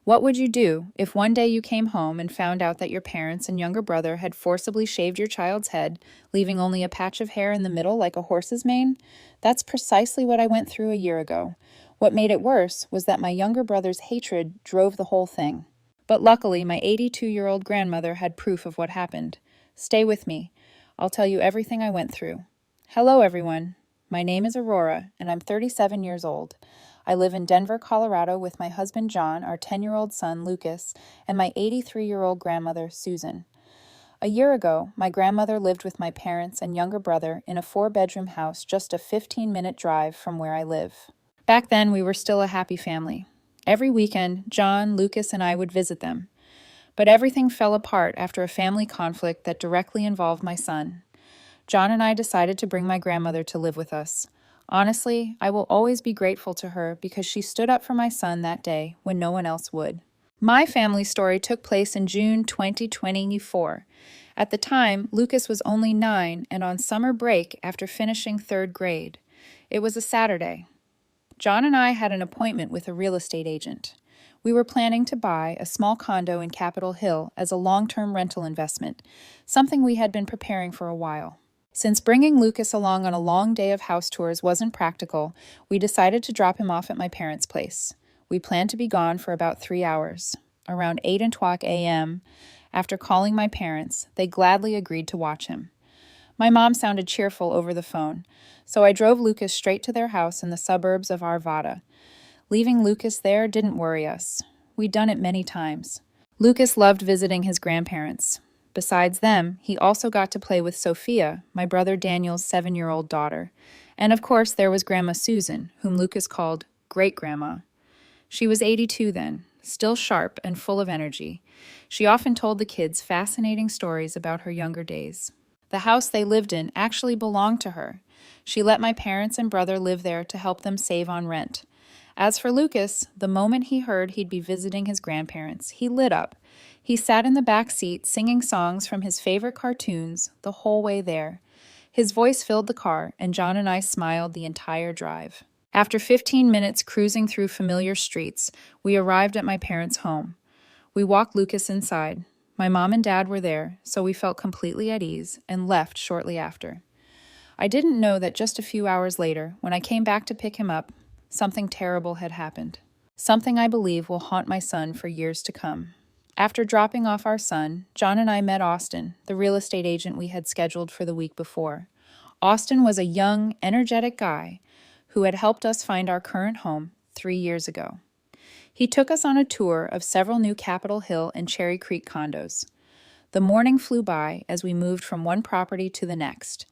What would you do if one day you came home and found out that your parents and younger brother had forcibly shaved your child's head, leaving only a patch of hair in the middle like a horse's mane? That's precisely what I went through a year ago. What made it worse was that my younger brother's hatred drove the whole thing. But luckily, my 82-year-old grandmother had proof of what happened. Stay with me. I'll tell you everything I went through. Hello, everyone. My name is Aurora, and I'm 37 years old. I live in Denver, Colorado with my husband John, our 10-year-old son Lucas, and my 83-year-old grandmother Susan. A year ago, my grandmother lived with my parents and younger brother in a 4-bedroom house just a 15-minute drive from where I live. Back then, we were still a happy family. Every weekend, John, Lucas, and I would visit them. But everything fell apart after a family conflict that directly involved my son. John and I decided to bring my grandmother to live with us. Honestly, I will always be grateful to her because she stood up for my son that day when no one else would. My family story took place in June 2024. At the time, Lucas was only 9 and on summer break after finishing 3rd grade. It was a Saturday. John and I had an appointment with a real estate agent. We were planning to buy a small condo in Capitol Hill as a long-term rental investment, something we had been preparing for a while. Since bringing Lucas along on a long day of house tours wasn't practical, we decided to drop him off at my parents' place. We planned to be gone for about 3 hours. Around 8:00 a.m., after calling my parents, they gladly agreed to watch him. My mom sounded cheerful over the phone, so I drove Lucas straight to their house in the suburbs of Arvada. Leaving Lucas there didn't worry us. We'd done it many times. Lucas loved visiting his grandparents. Besides them, he also got to play with Sophia, my brother Daniel's 7-year-old daughter. And of course, there was Grandma Susan, whom Lucas called Great-Grandma. She was 82 then, still sharp and full of energy. She often told the kids fascinating stories about her younger days. The house they lived in actually belonged to her. She let my parents and brother live there to help them save on rent. As for Lucas, the moment he heard he'd be visiting his grandparents, he lit up. He sat in the back seat singing songs from his favorite cartoons the whole way there. His voice filled the car, and John and I smiled the entire drive. After 15 minutes cruising through familiar streets, we arrived at my parents' home. We walked Lucas inside. My mom and dad were there, so we felt completely at ease and left shortly after. I didn't know that just a few hours later, when I came back to pick him up, something terrible had happened. Something I believe will haunt my son for years to come. After dropping off our son, John and I met Austin, the real estate agent we had scheduled for the week before. Austin was a young, energetic guy who had helped us find our current home 3 years ago. He took us on a tour of several new Capitol Hill and Cherry Creek condos. The morning flew by as we moved from one property to the next.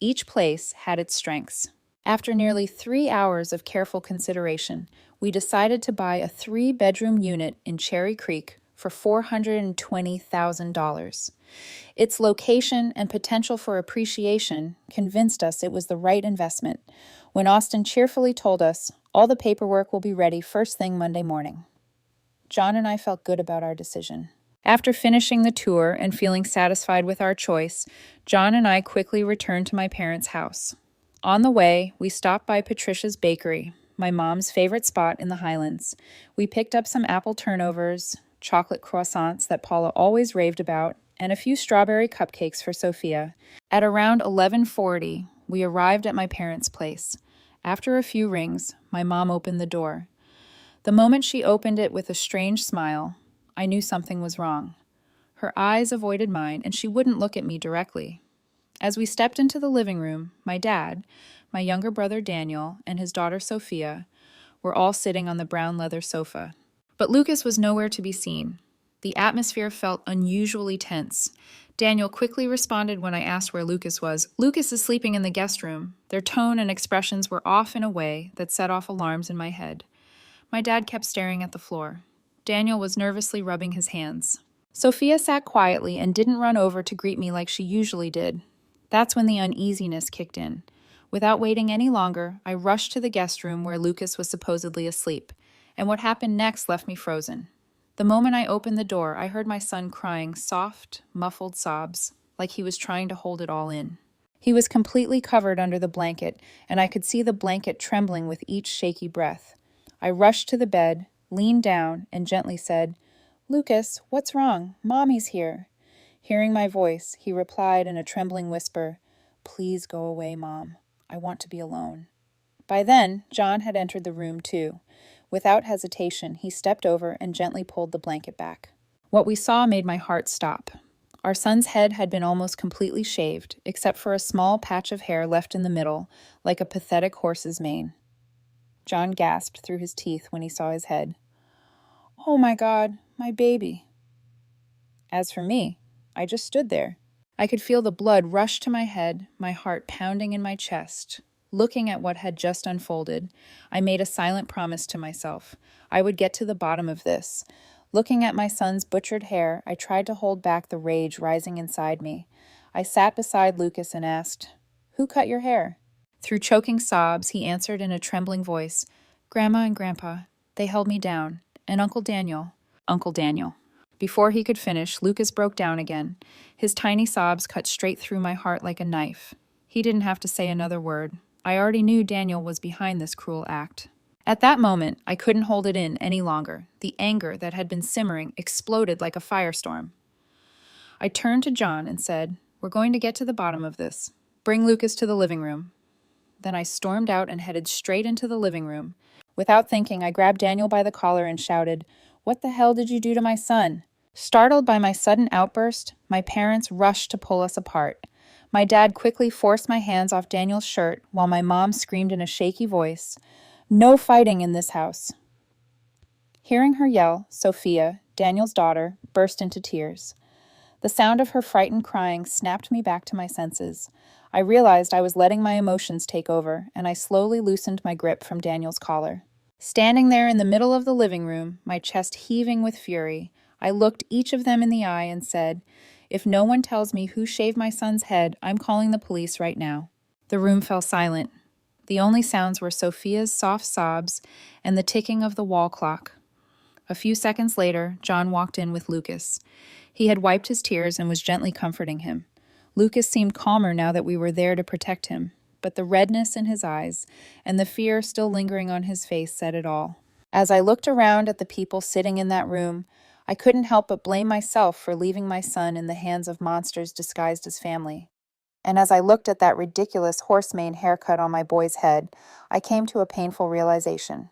Each place had its strengths. After nearly 3 hours of careful consideration, we decided to buy a 3-bedroom unit in Cherry Creek for $420,000. Its location and potential for appreciation convinced us it was the right investment when Austin cheerfully told us all the paperwork will be ready first thing Monday morning. John and I felt good about our decision. After finishing the tour and feeling satisfied with our choice, John and I quickly returned to my parents' house. On the way, we stopped by Patricia's Bakery, my mom's favorite spot in the Highlands. We picked up some apple turnovers, chocolate croissants that Paula always raved about, and a few strawberry cupcakes for Sophia. At around 11:40, we arrived at my parents' place. After a few rings, my mom opened the door. The moment she opened it with a strange smile, I knew something was wrong. Her eyes avoided mine, and she wouldn't look at me directly. As we stepped into the living room, my dad, my younger brother Daniel, and his daughter Sophia were all sitting on the brown leather sofa. But Lucas was nowhere to be seen. The atmosphere felt unusually tense. Daniel quickly responded when I asked where Lucas was. "Lucas is sleeping in the guest room." Their tone and expressions were off in a way that set off alarms in my head. My dad kept staring at the floor. Daniel was nervously rubbing his hands. Sophia sat quietly and didn't run over to greet me like she usually did. That's when the uneasiness kicked in. Without waiting any longer, I rushed to the guest room where Lucas was supposedly asleep, and what happened next left me frozen. The moment I opened the door, I heard my son crying soft, muffled sobs, like he was trying to hold it all in. He was completely covered under the blanket, and I could see the blanket trembling with each shaky breath. I rushed to the bed, leaned down, and gently said, "Lucas, what's wrong? Mommy's here." Hearing my voice, he replied in a trembling whisper, "Please go away, Mom. I want to be alone." By then, John had entered the room too. Without hesitation, he stepped over and gently pulled the blanket back. What we saw made my heart stop. Our son's head had been almost completely shaved, except for a small patch of hair left in the middle, like a pathetic horse's mane. John gasped through his teeth when he saw his head. "Oh my God, my baby." As for me, I just stood there. I could feel the blood rush to my head, my heart pounding in my chest. Looking at what had just unfolded, I made a silent promise to myself. I would get to the bottom of this. Looking at my son's butchered hair, I tried to hold back the rage rising inside me. I sat beside Lucas and asked, "Who cut your hair?" Through choking sobs, he answered in a trembling voice, "Grandma and Grandpa. They held me down. And Uncle Daniel." Uncle Daniel. Before he could finish, Lucas broke down again. His tiny sobs cut straight through my heart like a knife. He didn't have to say another word. I already knew Daniel was behind this cruel act. At that moment, I couldn't hold it in any longer. The anger that had been simmering exploded like a firestorm. I turned to John and said, "We're going to get to the bottom of this. Bring Lucas to the living room." Then I stormed out and headed straight into the living room. Without thinking, I grabbed Daniel by the collar and shouted, "What the hell did you do to my son?" Startled by my sudden outburst, my parents rushed to pull us apart. My dad quickly forced my hands off Daniel's shirt while my mom screamed in a shaky voice, "No fighting in this house." Hearing her yell, Sophia, Daniel's daughter, burst into tears. The sound of her frightened crying snapped me back to my senses. I realized I was letting my emotions take over, and I slowly loosened my grip from Daniel's collar. Standing there in the middle of the living room, my chest heaving with fury, I looked each of them in the eye and said, "If no one tells me who shaved my son's head, I'm calling the police right now." The room fell silent. The only sounds were Sophia's soft sobs and the ticking of the wall clock. A few seconds later, John walked in with Lucas. He had wiped his tears and was gently comforting him. Lucas seemed calmer now that we were there to protect him, but the redness in his eyes and the fear still lingering on his face said it all. As I looked around at the people sitting in that room, I couldn't help but blame myself for leaving my son in the hands of monsters disguised as family. And as I looked at that ridiculous horsemane haircut on my boy's head, I came to a painful realization.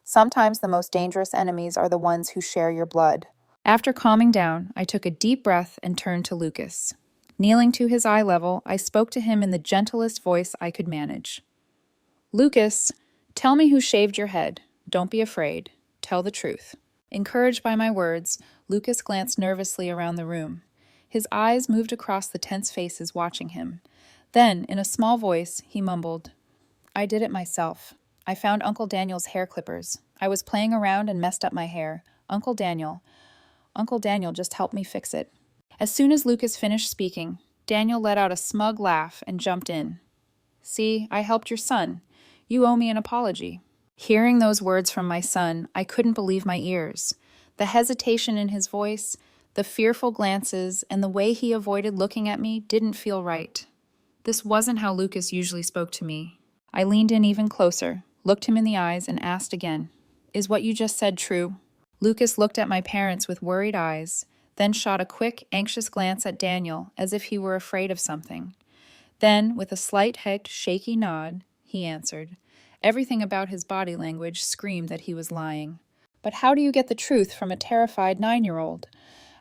Sometimes the most dangerous enemies are the ones who share your blood. After calming down, I took a deep breath and turned to Lucas. Kneeling to his eye level, I spoke to him in the gentlest voice I could manage. "Lucas, tell me who shaved your head. Don't be afraid. Tell the truth." Encouraged by my words, Lucas glanced nervously around the room. His eyes moved across the tense faces watching him. Then, in a small voice, he mumbled, "I did it myself. I found Uncle Daniel's hair clippers. I was playing around and messed up my hair. Uncle Daniel just helped me fix it." As soon as Lucas finished speaking, Daniel let out a smug laugh and jumped in. "See, I helped your son. You owe me an apology." Hearing those words from my son, I couldn't believe my ears. The hesitation in his voice, the fearful glances, and the way he avoided looking at me didn't feel right. This wasn't how Lucas usually spoke to me. I leaned in even closer, looked him in the eyes, and asked again, "Is what you just said true?" Lucas looked at my parents with worried eyes, then shot a quick, anxious glance at Daniel as if he were afraid of something. Then, with a slight head shaky nod, he answered. Everything about his body language screamed that he was lying. But how do you get the truth from a terrified 9-year-old?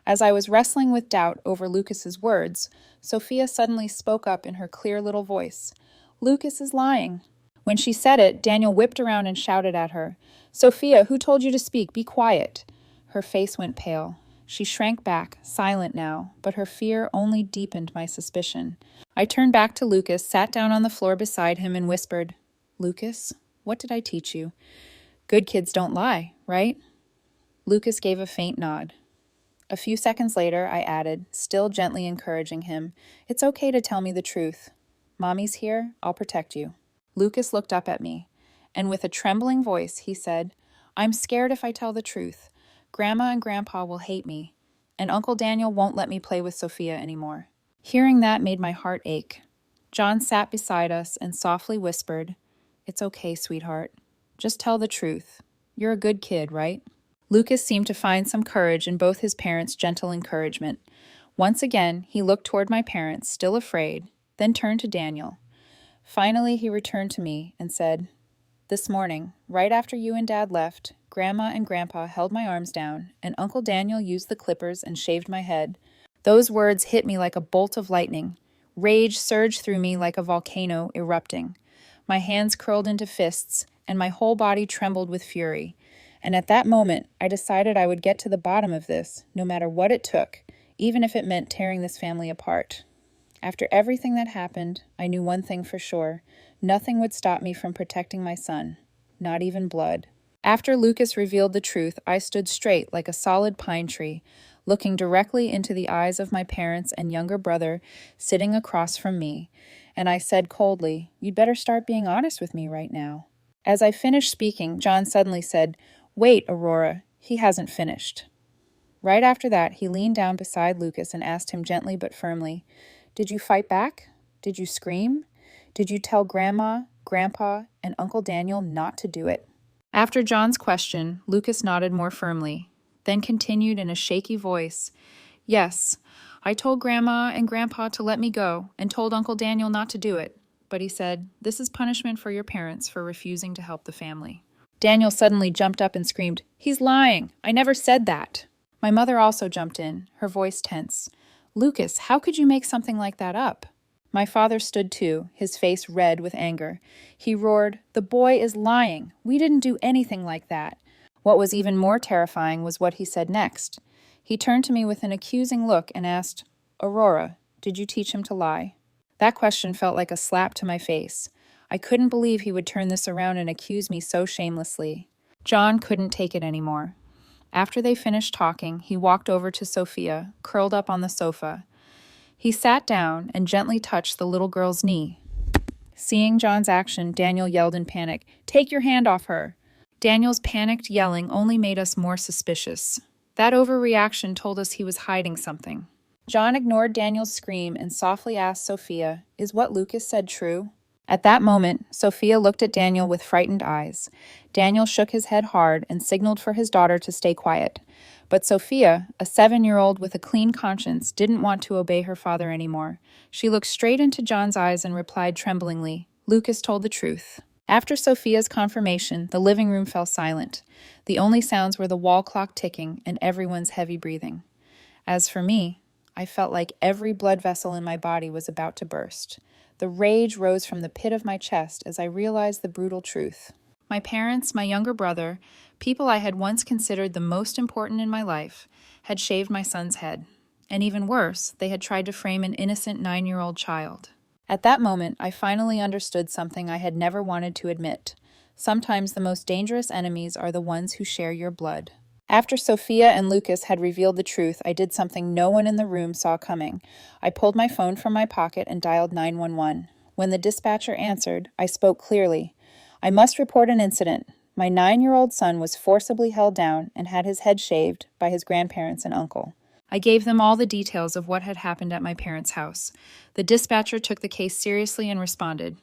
As I was wrestling with doubt over Lucas's words, Sophia suddenly spoke up in her clear little voice. "Lucas is lying." When she said it, Daniel whipped around and shouted at her, "Sophia, who told you to speak? Be quiet." Her face went pale. She shrank back, silent now, but her fear only deepened my suspicion. I turned back to Lucas, sat down on the floor beside him, and whispered, "Lucas, what did I teach you? Good kids don't lie, right?" Lucas gave a faint nod. A few seconds later, I added, still gently encouraging him, "It's okay to tell me the truth. Mommy's here. I'll protect you." Lucas looked up at me, and with a trembling voice, he said, "I'm scared if I tell the truth. Grandma and Grandpa will hate me, and Uncle Daniel won't let me play with Sophia anymore." Hearing that made my heart ache. John sat beside us and softly whispered, "It's okay, sweetheart. Just tell the truth. You're a good kid, right?" Lucas seemed to find some courage in both his parents' gentle encouragement. Once again, he looked toward my parents, still afraid, then turned to Daniel. Finally, he returned to me and said, "This morning, right after you and Dad left, Grandma and Grandpa held my arms down, and Uncle Daniel used the clippers and shaved my head." Those words hit me like a bolt of lightning. Rage surged through me like a volcano erupting. My hands curled into fists, and my whole body trembled with fury. And at that moment, I decided I would get to the bottom of this, no matter what it took, even if it meant tearing this family apart. After everything that happened, I knew one thing for sure. Nothing would stop me from protecting my son, not even blood. After Lucas revealed the truth, I stood straight like a solid pine tree, looking directly into the eyes of my parents and younger brother sitting across from me, and I said coldly, "You'd better start being honest with me right now." As I finished speaking, John suddenly said, "Wait, Aurora, he hasn't finished." Right after that, he leaned down beside Lucas and asked him gently but firmly, "Did you fight back? Did you scream? Did you tell Grandma, Grandpa, and Uncle Daniel not to do it?" After John's question, Lucas nodded more firmly, then continued in a shaky voice, "Yes, I told Grandma and Grandpa to let me go and told Uncle Daniel not to do it. But he said, 'This is punishment for your parents for refusing to help the family.'" Daniel suddenly jumped up and screamed, "He's lying! I never said that!" My mother also jumped in, her voice tense. "Lucas, how could you make something like that up?" My father stood too, his face red with anger. He roared, "The boy is lying! We didn't do anything like that!" What was even more terrifying was what he said next. He turned to me with an accusing look and asked, "Aurora, did you teach him to lie?" That question felt like a slap to my face. I couldn't believe he would turn this around and accuse me so shamelessly. John couldn't take it anymore. After they finished talking, he walked over to Sophia, curled up on the sofa. He sat down and gently touched the little girl's knee. Seeing John's action, Daniel yelled in panic, "Take your hand off her!" Daniel's panicked yelling only made us more suspicious. That overreaction told us he was hiding something. John ignored Daniel's scream and softly asked Sophia, "Is what Lucas said true?" At that moment, Sophia looked at Daniel with frightened eyes. Daniel shook his head hard and signaled for his daughter to stay quiet. But Sophia, a 7-year-old with a clean conscience, didn't want to obey her father anymore. She looked straight into John's eyes and replied tremblingly, "Lucas told the truth." After Sophia's confirmation, the living room fell silent. The only sounds were the wall clock ticking and everyone's heavy breathing. As for me, I felt like every blood vessel in my body was about to burst. The rage rose from the pit of my chest as I realized the brutal truth. My parents, my younger brother, people I had once considered the most important in my life, had shaved my son's head. And even worse, they had tried to frame an innocent 9-year-old child. At that moment, I finally understood something I had never wanted to admit. Sometimes the most dangerous enemies are the ones who share your blood. After Sophia and Lucas had revealed the truth, I did something no one in the room saw coming. I pulled my phone from my pocket and dialed 911. When the dispatcher answered, I spoke clearly. "I must report an incident. My 9-year-old son was forcibly held down and had his head shaved by his grandparents and uncle." I gave them all the details of what had happened at my parents' house. The dispatcher took the case seriously and responded,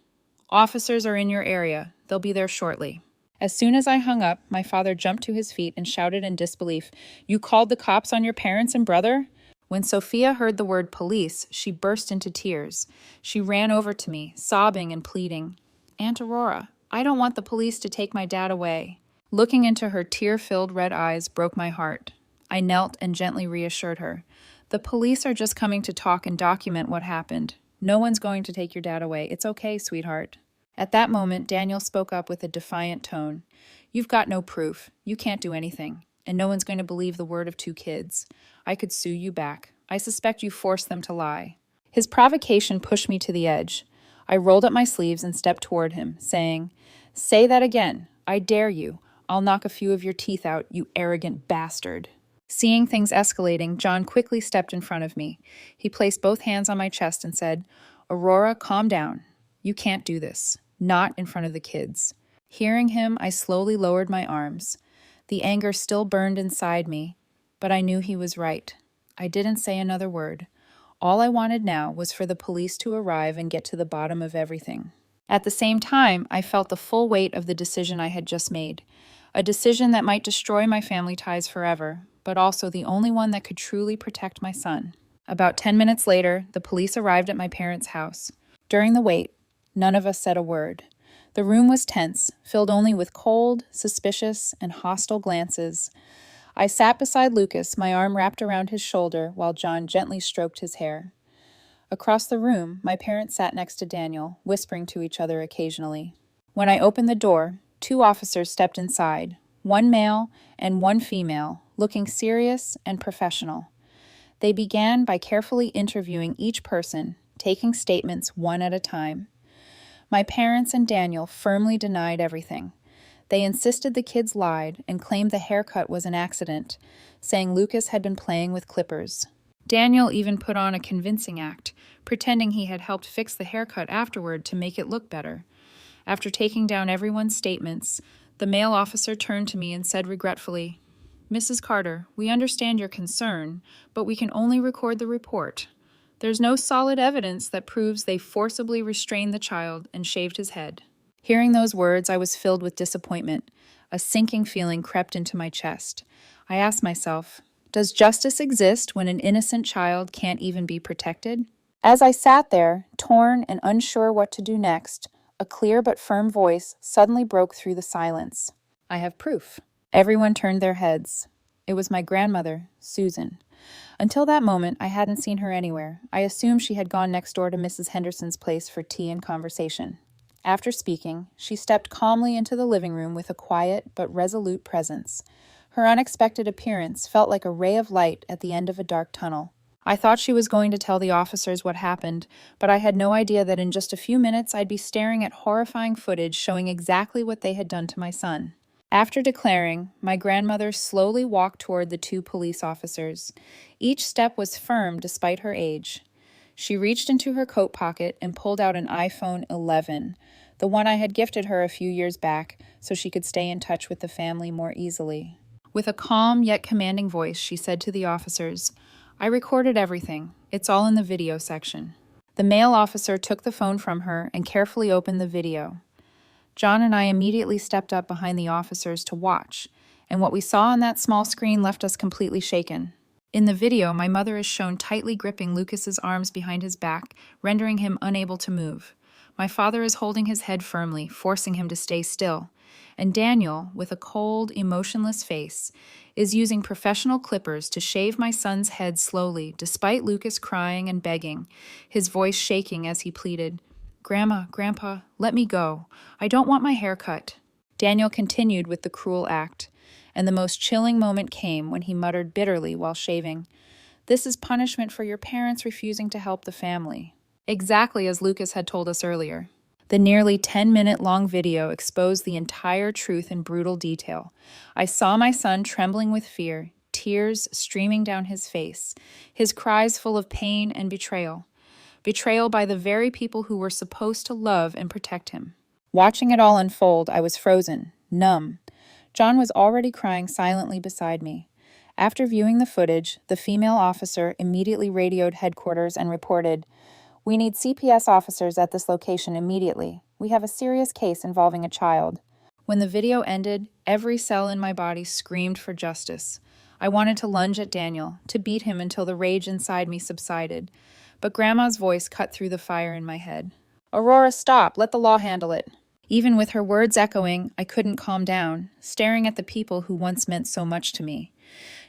"Officers are in your area. They'll be there shortly." As soon as I hung up, my father jumped to his feet and shouted in disbelief, "You called the cops on your parents and brother?" When Sophia heard the word police, she burst into tears. She ran over to me, sobbing and pleading, "Aunt Aurora, I don't want the police to take my dad away." Looking into her tear-filled red eyes broke my heart. I knelt and gently reassured her. "The police are just coming to talk and document what happened. No one's going to take your dad away. It's okay, sweetheart." At that moment, Daniel spoke up with a defiant tone. "You've got no proof. You can't do anything. And no one's going to believe the word of 2 kids. I could sue you back. I suspect you forced them to lie." His provocation pushed me to the edge. I rolled up my sleeves and stepped toward him, saying, "Say that again. I dare you. I'll knock a few of your teeth out, you arrogant bastard." Seeing things escalating, John quickly stepped in front of me. He placed both hands on my chest and said, "Aurora, calm down. You can't do this. Not in front of the kids." Hearing him, I slowly lowered my arms. The anger still burned inside me, but I knew he was right. I didn't say another word. All I wanted now was for the police to arrive and get to the bottom of everything. At the same time, I felt the full weight of the decision I had just made. A decision that might destroy my family ties forever, but also the only one that could truly protect my son. About 10 minutes later, the police arrived at my parents' house. During the wait, none of us said a word. The room was tense, filled only with cold, suspicious, and hostile glances. I sat beside Lucas, my arm wrapped around his shoulder, while John gently stroked his hair. Across the room, my parents sat next to Daniel, whispering to each other occasionally. When I opened the door, 2 officers stepped inside, one male and one female, looking serious and professional. They began by carefully interviewing each person, taking statements one at a time. My parents and Daniel firmly denied everything. They insisted the kids lied and claimed the haircut was an accident, saying Lucas had been playing with clippers. Daniel even put on a convincing act, pretending he had helped fix the haircut afterward to make it look better. After taking down everyone's statements, the male officer turned to me and said regretfully, "Mrs. Carter, we understand your concern, but we can only record the report. There's no solid evidence that proves they forcibly restrained the child and shaved his head." Hearing those words, I was filled with disappointment. A sinking feeling crept into my chest. I asked myself, does justice exist when an innocent child can't even be protected? As I sat there, torn and unsure what to do next, a clear but firm voice suddenly broke through the silence. "I have proof." Everyone turned their heads. It was my grandmother, Susan. Until that moment, I hadn't seen her anywhere. I assumed she had gone next door to Mrs. Henderson's place for tea and conversation. After speaking, she stepped calmly into the living room with a quiet but resolute presence. Her unexpected appearance felt like a ray of light at the end of a dark tunnel. I thought she was going to tell the officers what happened, but I had no idea that in just a few minutes I'd be staring at horrifying footage showing exactly what they had done to my son. After declaring, my grandmother slowly walked toward the 2 police officers. Each step was firm despite her age. She reached into her coat pocket and pulled out an iPhone 11, the one I had gifted her a few years back so she could stay in touch with the family more easily. With a calm yet commanding voice, she said to the officers, "I recorded everything. It's all in the video section." The male officer took the phone from her and carefully opened the video. John and I immediately stepped up behind the officers to watch, and what we saw on that small screen left us completely shaken. In the video, my mother is shown tightly gripping Lucas's arms behind his back, rendering him unable to move. My father is holding his head firmly, forcing him to stay still. And Daniel, with a cold, emotionless face, is using professional clippers to shave my son's head slowly, despite Lucas crying and begging, his voice shaking as he pleaded, "Grandma, Grandpa, let me go. I don't want my hair cut." Daniel continued with the cruel act, and the most chilling moment came when he muttered bitterly while shaving, "This is punishment for your parents refusing to help the family." Exactly as Lucas had told us earlier. The nearly 10-minute-long video exposed the entire truth in brutal detail. I saw my son trembling with fear, tears streaming down his face, his cries full of pain and betrayal. Betrayal by the very people who were supposed to love and protect him. Watching it all unfold, I was frozen, numb. John was already crying silently beside me. After viewing the footage, the female officer immediately radioed headquarters and reported, "We need CPS officers at this location immediately. We have a serious case involving a child." When the video ended, every cell in my body screamed for justice. I wanted to lunge at Daniel, to beat him until the rage inside me subsided. But Grandma's voice cut through the fire in my head. "Aurora, stop! Let the law handle it." Even with her words echoing, I couldn't calm down, staring at the people who once meant so much to me.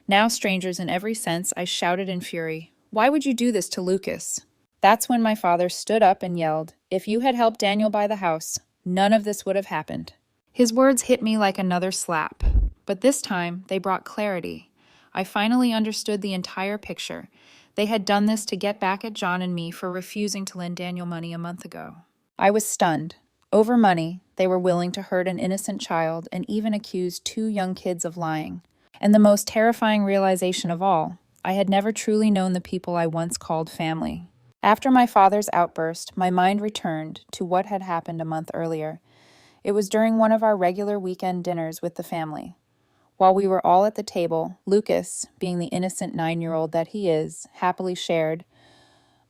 Now strangers in every sense, I shouted in fury, "Why would you do this to Lucas?" That's when my father stood up and yelled, "If you had helped Daniel buy the house, none of this would have happened." His words hit me like another slap, but this time they brought clarity. I finally understood the entire picture. They had done this to get back at John and me for refusing to lend Daniel money a month ago. I was stunned. Over money, they were willing to hurt an innocent child and even accuse 2 young kids of lying. And the most terrifying realization of all, I had never truly known the people I once called family. After my father's outburst, my mind returned to what had happened a month earlier. It was during one of our regular weekend dinners with the family. While we were all at the table, Lucas, being the innocent 9-year-old that he is, happily shared,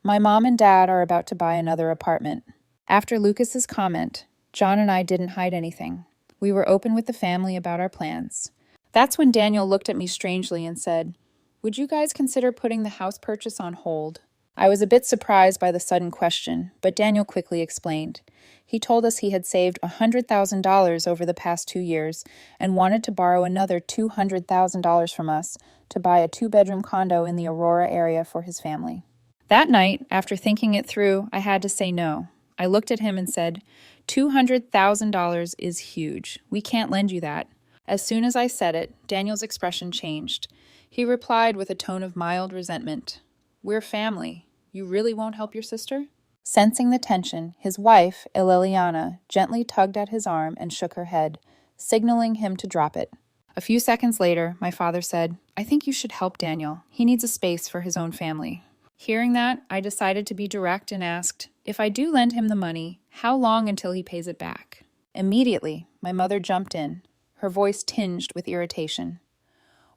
"My mom and dad are about to buy another apartment." After Lucas's comment, John and I didn't hide anything. We were open with the family about our plans. That's when Daniel looked at me strangely and said, "Would you guys consider putting the house purchase on hold?" I was a bit surprised by the sudden question, but Daniel quickly explained. He told us he had saved $100,000 over the past 2 years and wanted to borrow another $200,000 from us to buy a 2-bedroom condo in the Aurora area for his family. That night, after thinking it through, I had to say no. I looked at him and said, $200,000 is huge. We can't lend you that. As soon as I said it, Daniel's expression changed. He replied with a tone of mild resentment. "We're family. You really won't help your sister?" Sensing the tension, his wife, Liliana, gently tugged at his arm and shook her head, signaling him to drop it. A few seconds later, my father said, "I think you should help Daniel. He needs a space for his own family." Hearing that, I decided to be direct and asked, "If I do lend him the money, how long until he pays it back?" Immediately, my mother jumped in, her voice tinged with irritation.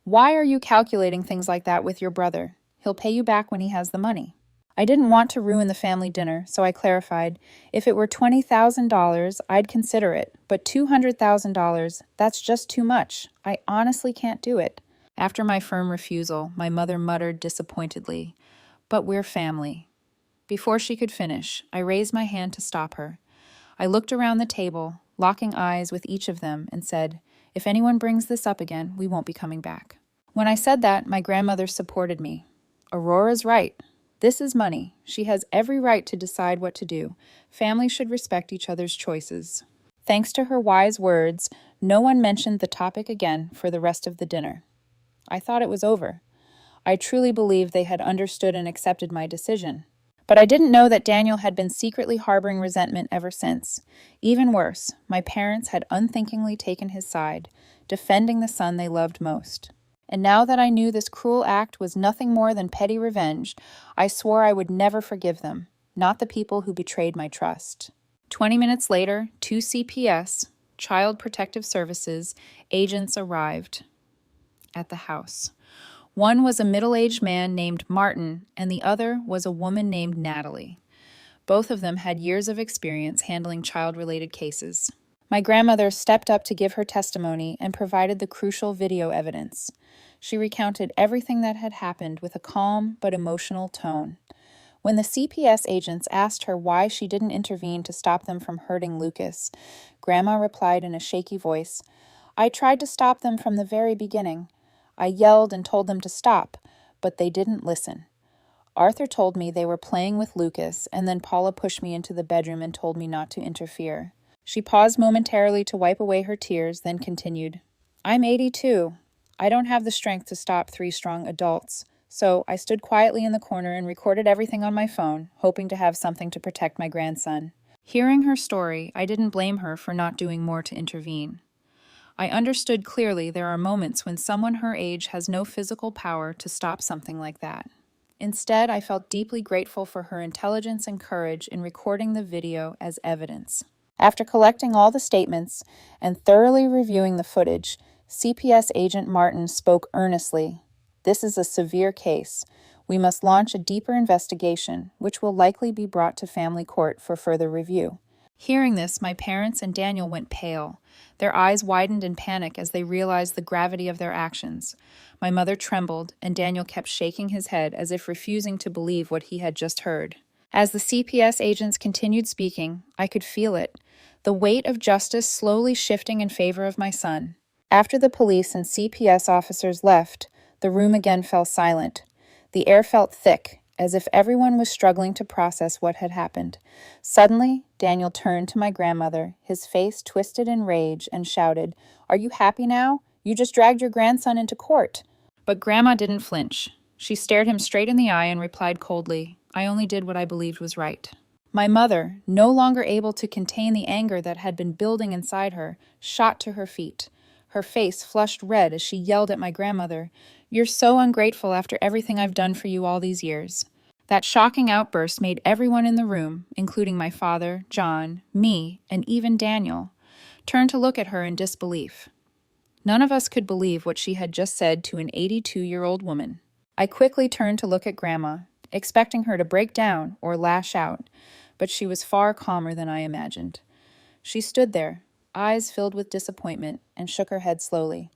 "Why are you calculating things like that with your brother? He'll pay you back when he has the money." I didn't want to ruin the family dinner, so I clarified, "If it were $20,000, I'd consider it, but $200,000, that's just too much. I honestly can't do it." After my firm refusal, my mother muttered disappointedly, "But we're family." Before she could finish, I raised my hand to stop her. I looked around the table, locking eyes with each of them, and said, "If anyone brings this up again, we won't be coming back." When I said that, my grandmother supported me. "Aurora's right. This is money. She has every right to decide what to do. Families should respect each other's choices." Thanks to her wise words, no one mentioned the topic again for the rest of the dinner. I thought it was over. I truly believed they had understood and accepted my decision. But I didn't know that Daniel had been secretly harboring resentment ever since. Even worse, my parents had unthinkingly taken his side, defending the son they loved most. And now that I knew this cruel act was nothing more than petty revenge, I swore I would never forgive them, not the people who betrayed my trust. 20 minutes later, 2 CPS, Child Protective Services, agents arrived at the house. One was a middle-aged man named Martin, and the other was a woman named Natalie. Both of them had years of experience handling child-related cases. My grandmother stepped up to give her testimony and provided the crucial video evidence. She recounted everything that had happened with a calm but emotional tone. When the CPS agents asked her why she didn't intervene to stop them from hurting Lucas, Grandma replied in a shaky voice, "I tried to stop them from the very beginning. I yelled and told them to stop, but they didn't listen. Arthur told me they were playing with Lucas, and then Paula pushed me into the bedroom and told me not to interfere." She paused momentarily to wipe away her tears, then continued, "I'm 82. I don't have the strength to stop 3 strong adults, so I stood quietly in the corner and recorded everything on my phone, hoping to have something to protect my grandson." Hearing her story, I didn't blame her for not doing more to intervene. I understood clearly there are moments when someone her age has no physical power to stop something like that. Instead, I felt deeply grateful for her intelligence and courage in recording the video as evidence. After collecting all the statements and thoroughly reviewing the footage, CPS agent Martin spoke earnestly. "This is a severe case. We must launch a deeper investigation, which will likely be brought to family court for further review." Hearing this, my parents and Daniel went pale. Their eyes widened in panic as they realized the gravity of their actions. My mother trembled, and Daniel kept shaking his head as if refusing to believe what he had just heard. As the CPS agents continued speaking, I could feel it, the weight of justice slowly shifting in favor of my son. After the police and CPS officers left, the room again fell silent. The air felt thick, as if everyone was struggling to process what had happened. Suddenly, Daniel turned to my grandmother, his face twisted in rage, and shouted, "Are you happy now? You just dragged your grandson into court." But Grandma didn't flinch. She stared him straight in the eye and replied coldly, "I only did what I believed was right." My mother, no longer able to contain the anger that had been building inside her, shot to her feet. Her face flushed red as she yelled at my grandmother, "You're so ungrateful after everything I've done for you all these years." That shocking outburst made everyone in the room, including my father, John, me, and even Daniel, turn to look at her in disbelief. None of us could believe what she had just said to an 82-year-old woman. I quickly turned to look at Grandma, expecting her to break down or lash out, but she was far calmer than I imagined. She stood there, eyes filled with disappointment, and shook her head slowly.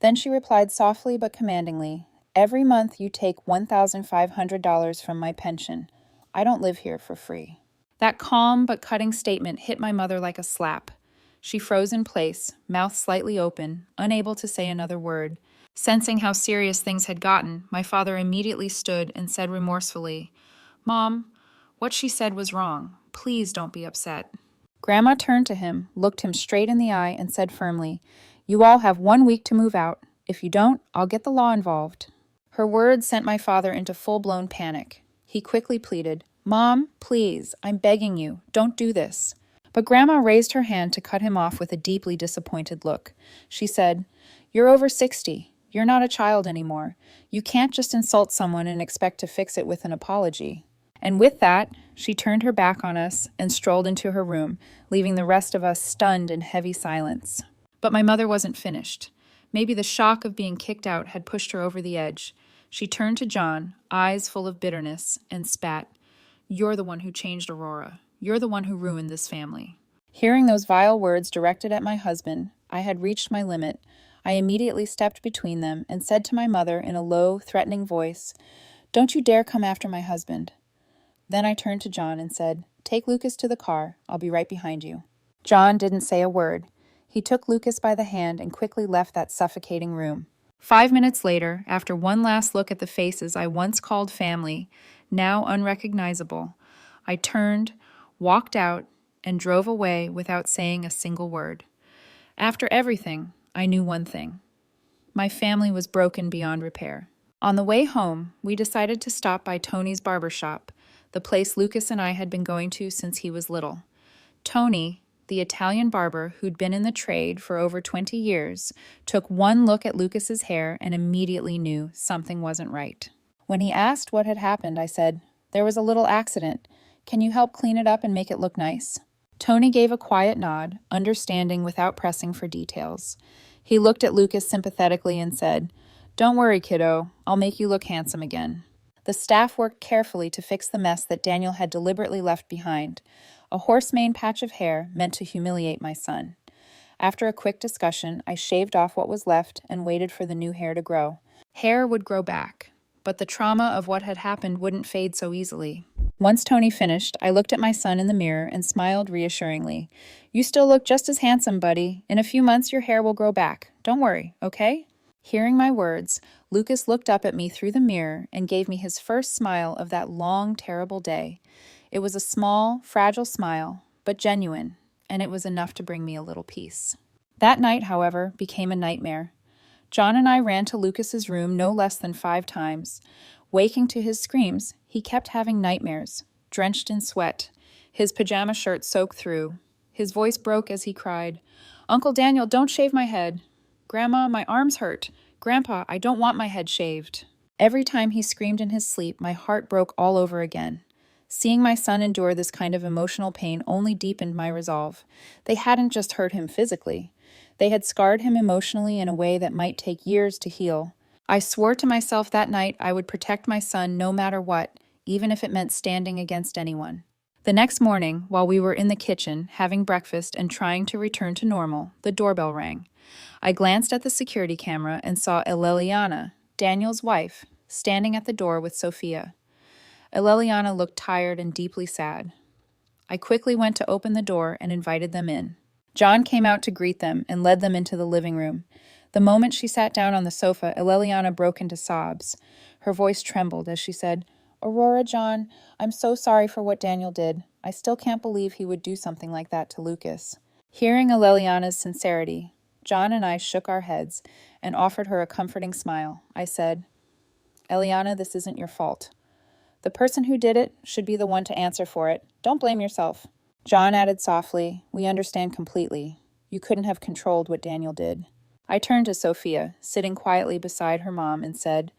Then she replied softly but commandingly, "Every month you take $1,500 from my pension. I don't live here for free." That calm but cutting statement hit my mother like a slap. She froze in place, mouth slightly open, unable to say another word. Sensing how serious things had gotten, my father immediately stood and said remorsefully, "Mom, what she said was wrong. Please don't be upset." Grandma turned to him, looked him straight in the eye, and said firmly, "You all have 1 week to move out. If you don't, I'll get the law involved." Her words sent my father into full-blown panic. He quickly pleaded, "Mom, please, I'm begging you, don't do this." But Grandma raised her hand to cut him off with a deeply disappointed look. She said, "You're over 60. You're not a child anymore. You can't just insult someone and expect to fix it with an apology." And with that, she turned her back on us and strolled into her room, leaving the rest of us stunned in heavy silence. But my mother wasn't finished. Maybe the shock of being kicked out had pushed her over the edge. She turned to John, eyes full of bitterness, and spat, "You're the one who changed Aurora. You're the one who ruined this family." Hearing those vile words directed at my husband, I had reached my limit. I immediately stepped between them and said to my mother in a low, threatening voice, "Don't you dare come after my husband." Then I turned to John and said, "Take Lucas to the car. I'll be right behind you." John didn't say a word. He took Lucas by the hand and quickly left that suffocating room. 5 minutes later, after one last look at the faces I once called family, now unrecognizable, I turned, walked out, and drove away without saying a single word. After everything, I knew one thing. My family was broken beyond repair. On the way home, we decided to stop by Tony's barber shop, the place Lucas and I had been going to since he was little. Tony, the Italian barber who'd been in the trade for over 20 years, took one look at Lucas's hair and immediately knew something wasn't right. When he asked what had happened, I said, "There was a little accident. Can you help clean it up and make it look nice?" Tony gave a quiet nod, understanding without pressing for details. He looked at Lucas sympathetically and said, "Don't worry, kiddo. I'll make you look handsome again." The staff worked carefully to fix the mess that Daniel had deliberately left behind, a horse-mane patch of hair meant to humiliate my son. After a quick discussion, I shaved off what was left and waited for the new hair to grow. Hair would grow back, but the trauma of what had happened wouldn't fade so easily. Once Tony finished, I looked at my son in the mirror and smiled reassuringly. "You still look just as handsome, buddy. In a few months, your hair will grow back. Don't worry, okay?" Hearing my words, Lucas looked up at me through the mirror and gave me his first smile of that long, terrible day. It was a small, fragile smile, but genuine, and it was enough to bring me a little peace. That night, however, became a nightmare. John and I ran to Lucas's room no less than 5 times. Waking to his screams, he kept having nightmares, drenched in sweat, his pajama shirt soaked through. His voice broke as he cried, "Uncle Daniel, don't shave my head. Grandma, my arms hurt. Grandpa, I don't want my head shaved." Every time he screamed in his sleep, my heart broke all over again. Seeing my son endure this kind of emotional pain only deepened my resolve. They hadn't just hurt him physically. They had scarred him emotionally in a way that might take years to heal. I swore to myself that night I would protect my son no matter what, even if it meant standing against anyone. The next morning, while we were in the kitchen, having breakfast and trying to return to normal, the doorbell rang. I glanced at the security camera and saw Eleliana, Daniel's wife, standing at the door with Sophia. Eleliana looked tired and deeply sad. I quickly went to open the door and invited them in. John came out to greet them and led them into the living room. The moment she sat down on the sofa, Eleliana broke into sobs. Her voice trembled as she said, "Aurora, John, I'm so sorry for what Daniel did. I still can't believe he would do something like that to Lucas." Hearing Eleliana's sincerity, John and I shook our heads and offered her a comforting smile. I said, "Eliana, this isn't your fault. The person who did it should be the one to answer for it. Don't blame yourself." John added softly, "We understand completely. You couldn't have controlled what Daniel did." I turned to Sophia, sitting quietly beside her mom, and said,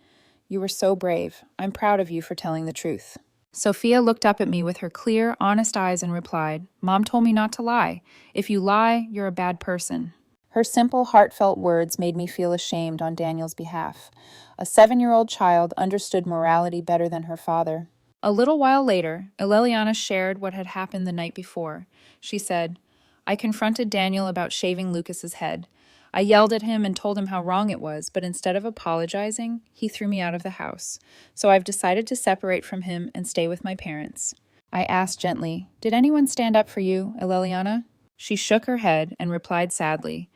"You were so brave. I'm proud of you for telling the truth." Sophia looked up at me with her clear, honest eyes and replied, "Mom told me not to lie. If you lie, you're a bad person." Her simple, heartfelt words made me feel ashamed on Daniel's behalf. A 7-year-old child understood morality better than her father. A little while later, Eleliana shared what had happened the night before. She said, I confronted Daniel about shaving Lucas's head. I yelled at him and told him how wrong it was, but instead of apologizing, he threw me out of the house. So I've decided to separate from him and stay with my parents. I asked gently, "Did anyone stand up for you, Eleliana?" She shook her head and replied sadly,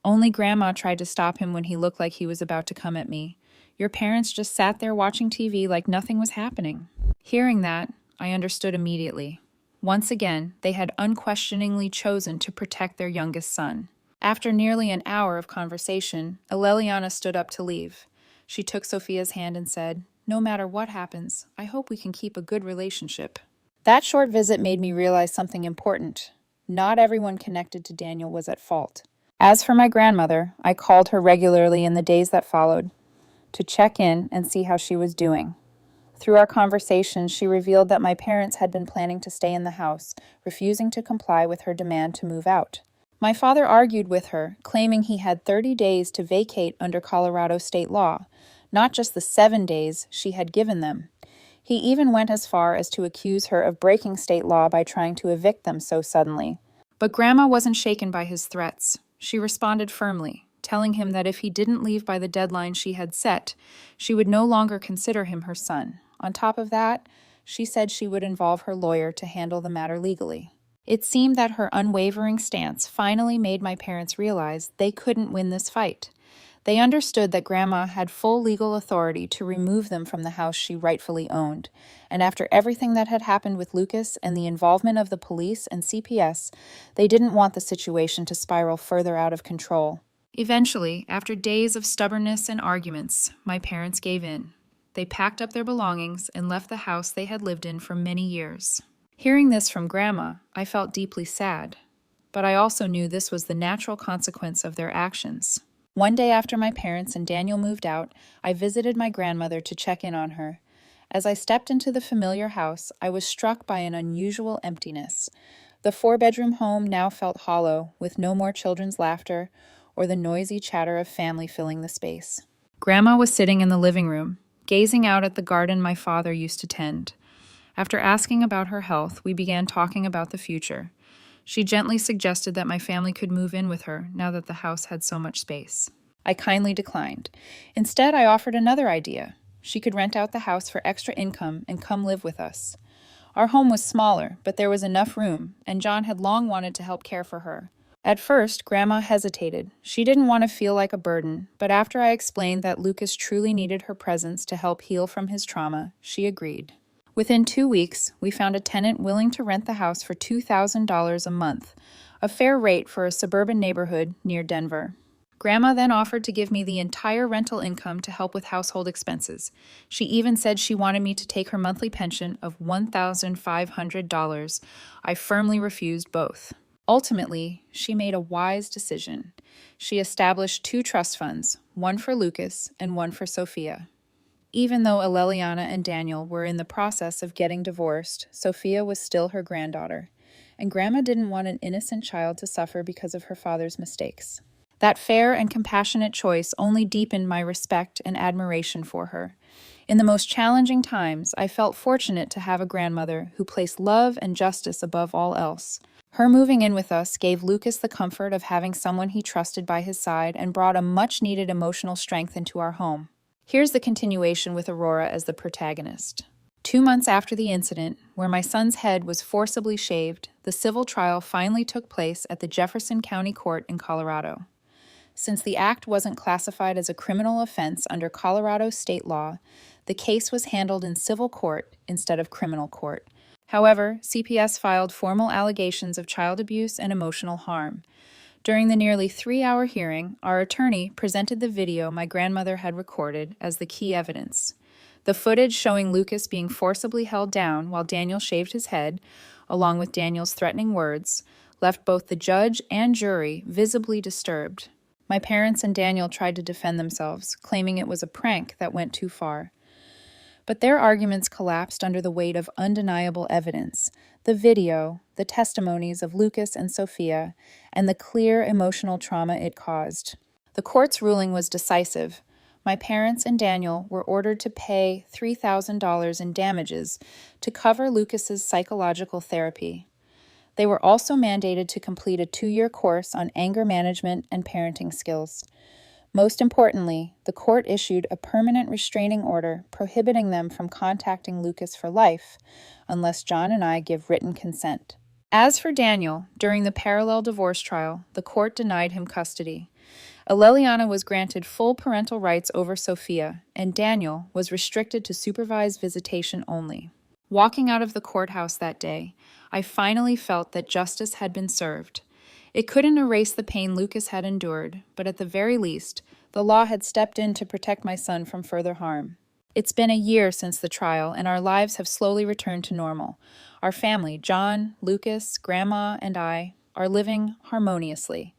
"Only Grandma tried to stop him when he looked like he was about to come at me. Your parents just sat there watching TV like nothing was happening." Hearing that, I understood immediately. Once again, they had unquestioningly chosen to protect their youngest son. After nearly an hour of conversation, Eleliana stood up to leave. She took Sophia's hand and said, "No matter what happens, I hope we can keep a good relationship." That short visit made me realize something important. Not everyone connected to Daniel was at fault. As for my grandmother, I called her regularly in the days that followed to check in and see how she was doing. Through our conversations, she revealed that my parents had been planning to stay in the house, refusing to comply with her demand to move out. My father argued with her, claiming he had 30 days to vacate under Colorado state law, not just the 7 days she had given them. He even went as far as to accuse her of breaking state law by trying to evict them so suddenly. But Grandma wasn't shaken by his threats. She responded firmly, telling him that if he didn't leave by the deadline she had set, she would no longer consider him her son. On top of that, she said she would involve her lawyer to handle the matter legally. It seemed that her unwavering stance finally made my parents realize they couldn't win this fight. They understood that Grandma had full legal authority to remove them from the house she rightfully owned, and after everything that had happened with Lucas and the involvement of the police and CPS, they didn't want the situation to spiral further out of control. Eventually, after days of stubbornness and arguments, my parents gave in. They packed up their belongings and left the house they had lived in for many years. Hearing this from Grandma, I felt deeply sad, but I also knew this was the natural consequence of their actions. One day after my parents and Daniel moved out, I visited my grandmother to check in on her. As I stepped into the familiar house, I was struck by an unusual emptiness. The 4-bedroom home now felt hollow, with no more children's laughter or the noisy chatter of family filling the space. Grandma was sitting in the living room, gazing out at the garden my father used to tend. After asking about her health, we began talking about the future. She gently suggested that my family could move in with her now that the house had so much space. I kindly declined. Instead, I offered another idea. She could rent out the house for extra income and come live with us. Our home was smaller, but there was enough room, and John had long wanted to help care for her. At first, Grandma hesitated. She didn't want to feel like a burden, but after I explained that Lucas truly needed her presence to help heal from his trauma, she agreed. Within 2 weeks, we found a tenant willing to rent the house for $2,000 a month, a fair rate for a suburban neighborhood near Denver. Grandma then offered to give me the entire rental income to help with household expenses. She even said she wanted me to take her monthly pension of $1,500. I firmly refused both. Ultimately, she made a wise decision. She established 2 trust funds, one for Lucas and one for Sophia. Even though Eleliana and Daniel were in the process of getting divorced, Sophia was still her granddaughter, and Grandma didn't want an innocent child to suffer because of her father's mistakes. That fair and compassionate choice only deepened my respect and admiration for her. In the most challenging times, I felt fortunate to have a grandmother who placed love and justice above all else. Her moving in with us gave Lucas the comfort of having someone he trusted by his side and brought a much-needed emotional strength into our home. Here's the continuation with Aurora as the protagonist. 2 months after the incident, where my son's head was forcibly shaved, the civil trial finally took place at the Jefferson County Court in Colorado. Since the act wasn't classified as a criminal offense under Colorado state law, the case was handled in civil court instead of criminal court. However, CPS filed formal allegations of child abuse and emotional harm. During the nearly 3-hour hearing, our attorney presented the video my grandmother had recorded as the key evidence. The footage showing Lucas being forcibly held down while Daniel shaved his head, along with Daniel's threatening words, left both the judge and jury visibly disturbed. My parents and Daniel tried to defend themselves, claiming it was a prank that went too far. But their arguments collapsed under the weight of undeniable evidence: the video, the testimonies of Lucas and Sophia, and the clear emotional trauma it caused. The court's ruling was decisive. My parents and Daniel were ordered to pay $3,000 in damages to cover Lucas's psychological therapy. They were also mandated to complete a 2-year course on anger management and parenting skills. Most importantly, the court issued a permanent restraining order prohibiting them from contacting Lucas for life unless John and I give written consent. As for Daniel, during the parallel divorce trial, the court denied him custody. Aleliana was granted full parental rights over Sophia, and Daniel was restricted to supervised visitation only. Walking out of the courthouse that day, I finally felt that justice had been served. It couldn't erase the pain Lucas had endured, but at the very least, the law had stepped in to protect my son from further harm. It's been a year since the trial, and our lives have slowly returned to normal. Our family, John, Lucas, Grandma, and I, are living harmoniously.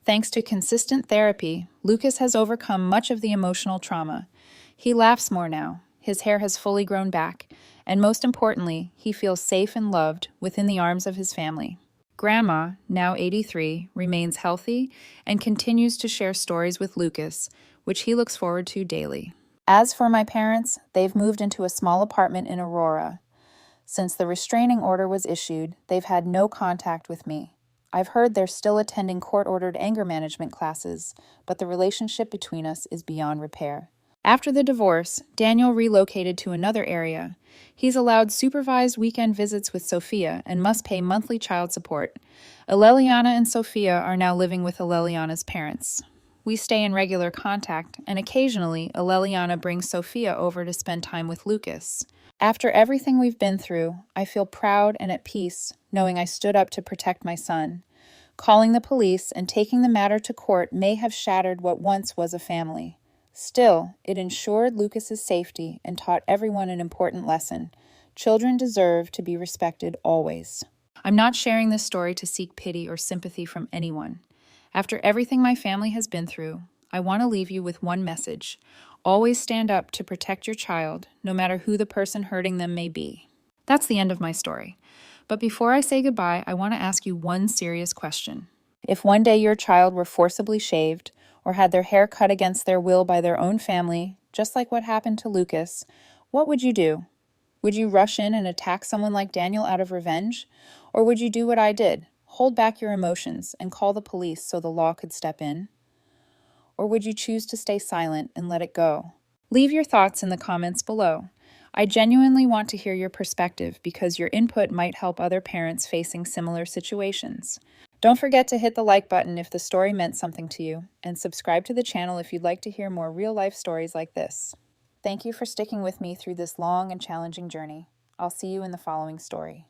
Thanks to consistent therapy, Lucas has overcome much of the emotional trauma. He laughs more now, his hair has fully grown back, and most importantly, he feels safe and loved within the arms of his family. Grandma, now 83, remains healthy and continues to share stories with Lucas, which he looks forward to daily. As for my parents, they've moved into a small apartment in Aurora. Since the restraining order was issued, they've had no contact with me. I've heard they're still attending court-ordered anger management classes, but the relationship between us is beyond repair. After the divorce, Daniel relocated to another area. He's allowed supervised weekend visits with Sophia and must pay monthly child support. Aleliana and Sophia are now living with Aleliana's parents. We stay in regular contact, and occasionally Aleliana brings Sophia over to spend time with Lucas. After everything we've been through, I feel proud and at peace knowing I stood up to protect my son. Calling the police and taking the matter to court may have shattered what once was a family. Still, it ensured Lucas's safety and taught everyone an important lesson. Children deserve to be respected always. I'm not sharing this story to seek pity or sympathy from anyone. After everything my family has been through, I want to leave you with one message. Always stand up to protect your child, no matter who the person hurting them may be. That's the end of my story. But before I say goodbye, I want to ask you one serious question. If one day your child were forcibly shaved, or had their hair cut against their will by their own family, just like what happened to Lucas, what would you do? Would you rush in and attack someone like Daniel out of revenge? Or would you do what I did, hold back your emotions and call the police so the law could step in? Or would you choose to stay silent and let it go? Leave your thoughts in the comments below. I genuinely want to hear your perspective because your input might help other parents facing similar situations. Don't forget to hit the like button if the story meant something to you, and subscribe to the channel if you'd like to hear more real-life stories like this. Thank you for sticking with me through this long and challenging journey. I'll see you in the following story.